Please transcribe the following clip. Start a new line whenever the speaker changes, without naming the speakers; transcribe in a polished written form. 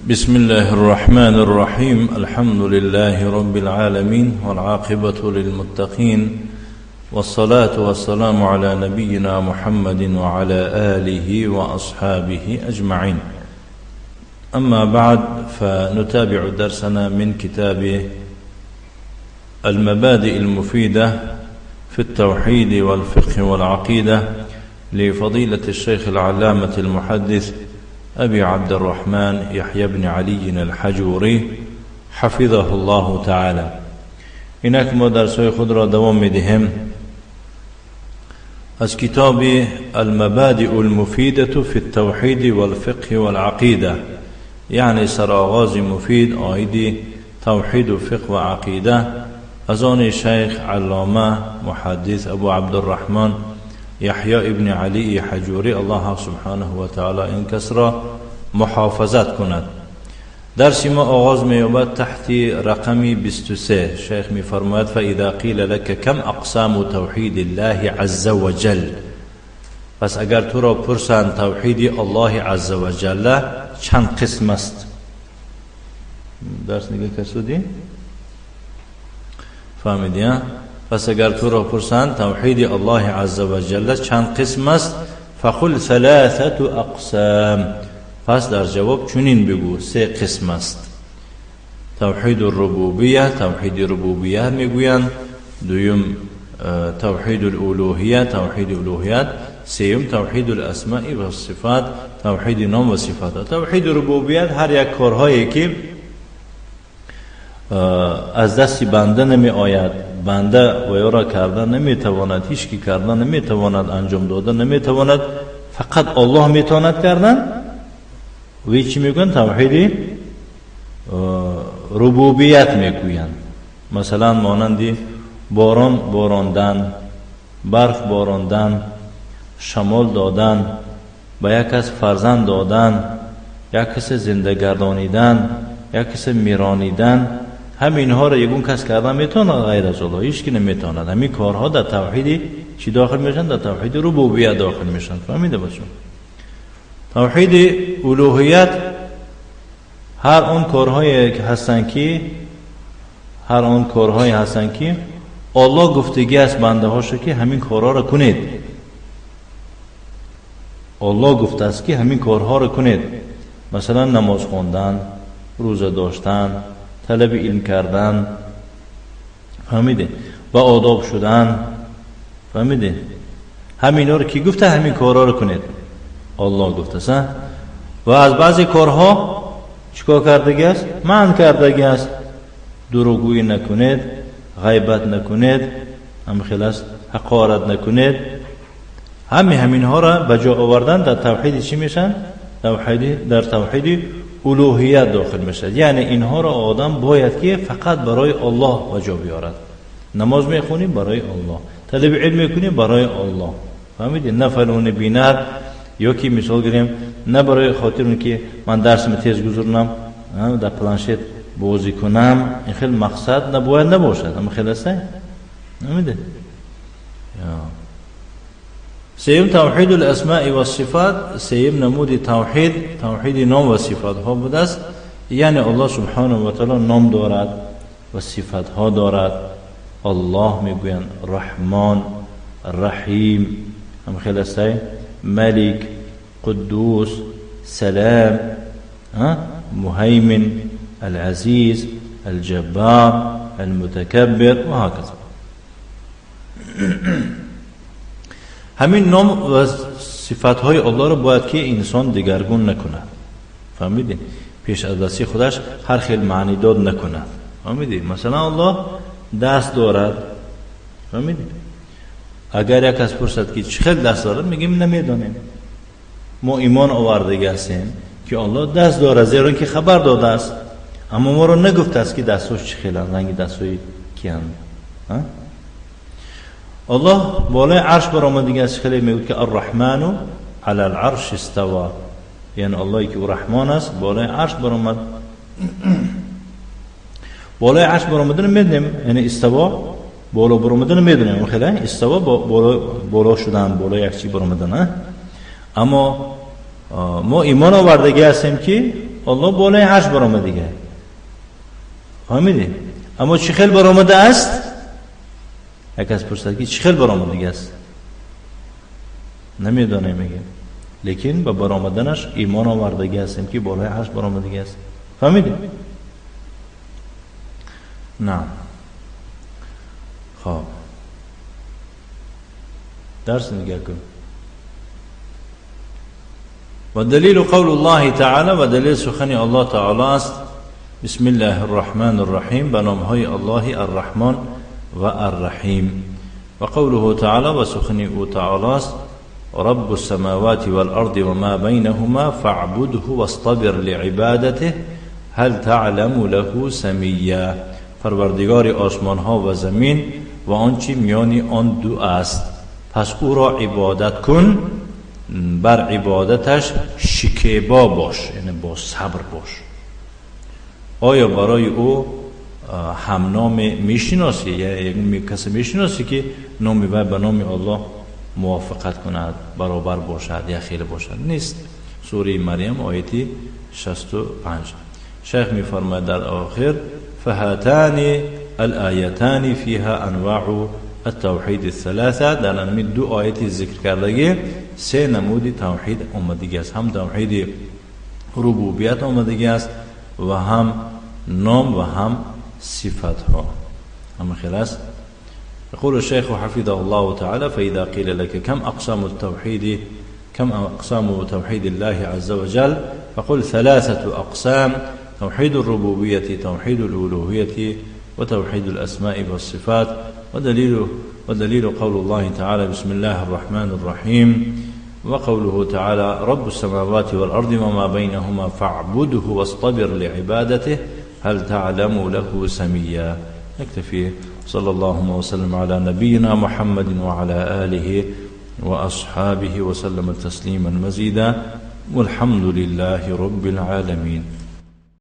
بسم الله الرحمن الرحيم. الحمد لله رب العالمين والعاقبة للمتقين، والصلاة والسلام على نبينا محمد وعلى آله وأصحابه أجمعين. أما بعد، فنتابع درسنا من كتاب المبادئ المفيدة في التوحيد والفقه والعقيدة لفضيلة الشيخ العلامة المحدث أبي عبد الرحمن يحيى بن علي الحجوري حفظه الله تعالى. اینک ما درس‌های خود را دوام می‌دهیم از کتاب المبادئ المفيدة في التوحيد والفقه والعقيدة، یعنی سرآغاز مفید آیدی توحید و فقه و عقیده از آن شیخ علامه محدث ابو عبد الرحمن یحیی ابن علی حجوری، الله سبحانه و تعالی این کس را محافظت کند. درس ما آغاز می‌یابد تحت رقم 23. شیخ می‌فرماید فاذا قیل لك کم اقسام توحید الله عز وجل، پس اگر تو را پرسند توحید الله عز وجل چند قسم است. درس نگه کسودی؟ فهمیدی؟ پس اگر تو را پرسند توحید الله عز وجل چند قسم است، فقل ثلاثه اقسام، پس در جواب چنین بگو سه قسم است. توحید الربوبیه، توحید ربوبیه میگویند. دویم توحید الالوهیه، توحید الوهیت. سوم توحید الاسماء و الصفات، توحید نام و صفات. توحید ربوبیت هر یک کارهایی که از دست بنده نمی آید، بنده و یا را کردن نمی تواند، هیچ کی کردن نمی تواند، انجام دادن نمی تواند، فقط الله می تواند کردن. وی چی میگن؟ توحید ربوبیت میگویند. مثلا مانندی باران باراندن، برف باراندن، شمال دادن، به یک کس فرزند دادن، یک کس زنده گردانیدن، یک کس میرانیدن، همین ها را یگون کس کردن میتونه غیر از الله، هیچ کی نمیتواند. همین کارها در توحید چی داخل میشن؟ در توحید ربوبیت داخل میشن. فهمیده باشید؟ توحید الوهیت هر آن کارهایی هستند که الله گفتگی است بنده هاشو که همین کارها را کنید. الله گفته است که همین کارها را کنید. مثلا نماز خواندن، روزه داشتن، طلب علم کردن، فهمیده؟ با آداب شدن، فهمیده؟ همین ها رو کی گفته همین کارها رو کنید؟ الله گفته است. و از بعضی کارها چیکار کردگی است؟ منع کردگی است. دروغگویی نکنید، غیبت نکنید، حقارت نکنید. همین ها را به جا آوردن در توحید چی میشن؟ در توحید الوهیت داخل میشه. یعنی اینها را آدم باید که فقط برای الله وجا بیارد. نماز میخونی برای الله، طلب علم میکنی برای الله، فهمیدی؟ نه فلان بینر، یا که مثال گیریم نه برای خاطر اون که من درسم تیز گذرونم در پلانشت بازی کنم، این خیلی مقصد نباید نباشد. اما خیلی است نمیده. سیم توحید الاسماء و الصفات، سیم نمود توحید نام و صفات ها بوده است. یعنی الله سبحانه و تعالی نام دارد و صفات ها دارد. الله میگویند رحمان، رحیم، هم خیلی است، ملک، قدوس، سلام، مهيمن، العزيز، الجبار، المتكبر و هكذا. همین نام و صفات های الله را باید که انسان دگرگون نکنه. فهمیدین؟ پیش از دستی خودش هر خیل معنی داد نکنه. فهمیدین؟ مثلا الله دست دارد. فهمیدین؟ اگر یک کس پرسد که چه خیل دست دارد، میگیم نمیدانیم. ما ایمان آورده هستیم که الله دست دارد، زیرا که خبر داده است، اما ما رو نگفته است که دستاش چه خیلی رنگ دستای کیند. الله بالای عرش برآمده است. خیلی میگوید که الرحمن علی العرش استوى، یعنی اللهی که رحمان است بالای عرش برآمد. بالای عرش برآمدن میدونیم، یعنی استوا بالا برآمدن میدونیم. خیلی استوا بالا شدن، بالا یک چی برآمدن. اما ما ایمان آوردگی هستیم که الله بالای عرش برآمده. فهمیدی؟ اما چی خیلی برآمده است؟ یک کس پرسید که چی خیلی برآمده است؟ نمیدونه میگه، لیکن با برآمدنش ایمان آوردگی هستیم که بالای عرش برآمده است. فهمیدی؟ نه. خب درس نگاه کن. و دلیل قول الله تعالی، و دلیل سخن الله تعالی است بسم الله الرحمن الرحیم، به نام های الله الرحمن و الرحیم. و قوله تعالی، و سخن او تعالی است رب السماوات والارض وما بينهما فاعبده واصطبر لعبادته هل تعلم له سمیا. پروردگار آسمان ها و زمین و آنچه میانی آن دو است، پس او را عبادت کن، بر عبادتش شکیبا باش، یعنی با صبر باش. آیا برای او همنام میشناسی، یا یک کسی میشناسی که نام وی به نام الله موافقت کند، برابر باشد یا خیر باشد؟ نیست. سوره مریم آیه 65. شیخ میفرماید در آخر فهاتان الآیتان فیها انواع التوحید الثلاثه. در این دو آیه ذکر کردگی سه نمود توحید آمدگی است، هم توحید ربوبیت آمدگی است و هم نام و هم صفات ها. هم خلاص. يقول الشيخ حفظه الله تعالى فإذا قيل لك كم أقسام توحيد الله عز وجل فقل 3 أقسام: توحيد الربوبية، توحيد الألوهية، وتوحيد الأسماء والصفات. ودليل قول الله تعالى بسم الله الرحمن الرحيم، وقوله تعالى رب السماوات والأرض وما بينهما فاعبده واصطبر لعبادته هل تعلم له سميا. نكتفي. صلى الله وسلم على نبينا محمد وعلى آله وأصحابه وسلم تسليما مزيدا، والحمد لله رب العالمين.